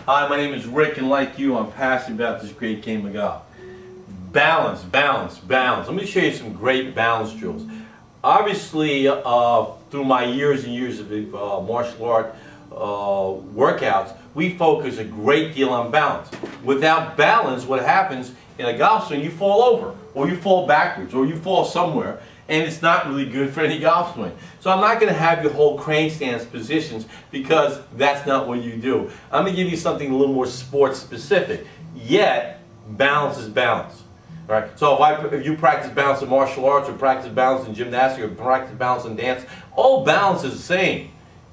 Hi, my name is Rick, and like you, I'm passionate about this great game of golf. Balance, balance, balance. Let me show you some great balance drills. Obviously, through my years and years of martial art workouts, we focus a great deal on balance. Without balance, what happens in a golf swing, you fall over, or you fall backwards, or you fall somewhere, and it's not really good for any golf swing. So I'm not going to have you hold crane stance positions because that's not what you do. I'm going to give you something a little more sports specific, yet balance is balance. All right? So if you practice balance in martial arts, or practice balance in gymnastics, or practice balance in dance, all balance is the same.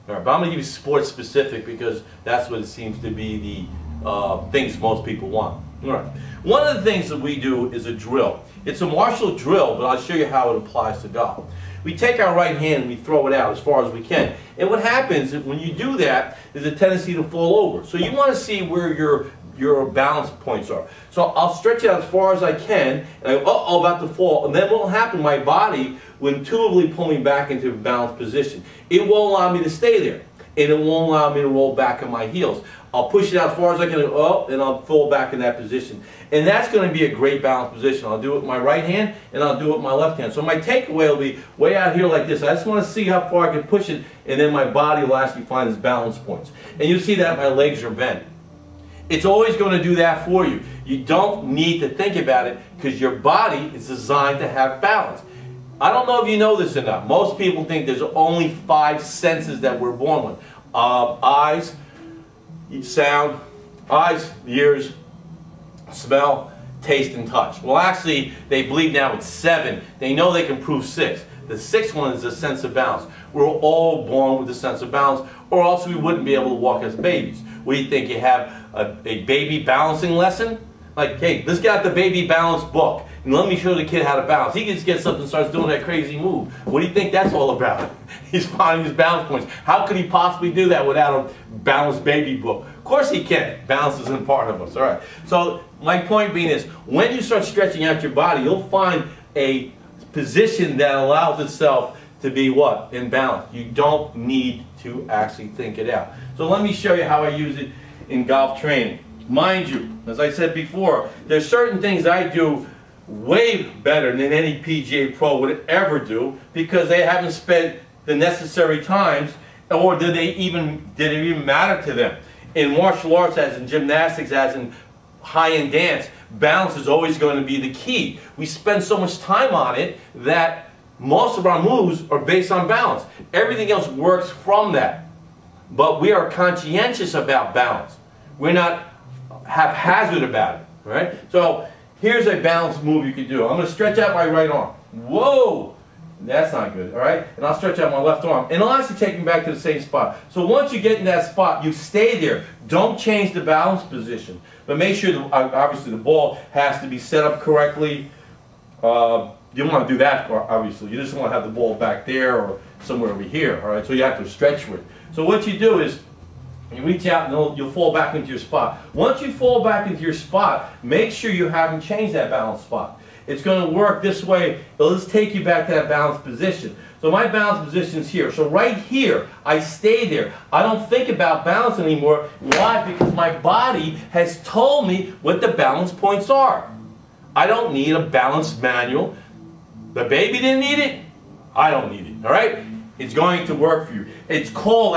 All right, but I'm going to give you sports specific because that's what it seems to be the things most people want. All right. One of the things that we do is a drill. It's a martial drill, but I'll show you how it applies to golf. We take our right hand and we throw it out as far as we can. And what happens is when you do that, there's a tendency to fall over. So you want to see where your balance points are. So I'll stretch it out as far as I can, and I go, uh-oh, about to fall. And then what will happen, my body will intuitively pull me back into a balanced position. It won't allow me to stay there, and it won't allow me to roll back on my heels. I'll push it out as far as I can, and I'll fall back in that position. And that's going to be a great balanced position. I'll do it with my right hand, and I'll do it with my left hand. So my takeaway will be way out here like this. I just want to see how far I can push it, and then my body will actually find its balance points. And you'll see that my legs are bent. It's always going to do that for you. You don't need to think about it because your body is designed to have balance. I don't know if you know this or not. Most people think there's only 5 senses that we're born with. Eyes, sound, ears, smell, taste, and touch. Well, actually, they believe now it's 7. They know they can prove 6. The 6th one is the sense of balance. We're all born with a sense of balance, or else we wouldn't be able to walk as babies. What do you think? You have a baby balancing lesson? Like, hey, let's get out the baby balance book and let me show the kid how to balance. He just gets up and starts doing that crazy move. What do you think that's all about? He's finding his balance points. How could he possibly do that without a balanced baby book? Of course he can't. Balance isn't part of us. All right. So my point being is, when you start stretching out your body, you'll find a position that allows itself to be what? In balance. You don't need to actually think it out. So let me show you how I use it in golf training. Mind you, as I said before, there's certain things I do way better than any PGA pro would ever do because they haven't spent the necessary times, or did it even matter to them? In martial arts, as in gymnastics, as in high-end dance, balance is always going to be the key. We spend so much time on it that most of our moves are based on balance. Everything else works from that. But we are conscientious about balance. We're not haphazard about it, right? So here's a balanced move you can do. I'm going to stretch out my right arm. Whoa! That's not good, all right? And I'll stretch out my left arm. And it'll actually take me back to the same spot. So once you get in that spot, you stay there. Don't change the balance position. But make sure, obviously, the ball has to be set up correctly. You don't want to do that, obviously. You just want to have the ball back there or somewhere over here, all right? So you have to stretch for it. So what you do is, you reach out and you'll fall back into your spot. Once you fall back into your spot, make sure you haven't changed that balance spot. It's going to work this way. It'll just take you back to that balanced position. So my balance position is here. So right here, I stay there. I don't think about balance anymore. Why? Because my body has told me what the balance points are. I don't need a balance manual. The baby didn't need it. I don't need it. All right? It's going to work for you. It's called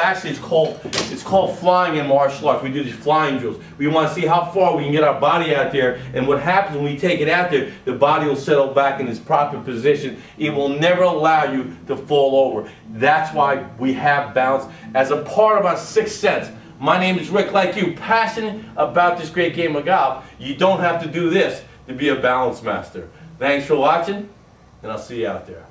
flying in martial arts. We do these flying drills. We want to see how far we can get our body out there, and what happens when we take it out there, the body will settle back in its proper position. It will never allow you to fall over. That's why we have balance as a part of our 6th sense. My name is Rick, like you, passionate about this great game of golf. You don't have to do this to be a balance master. Thanks for watching, and I'll see you out there.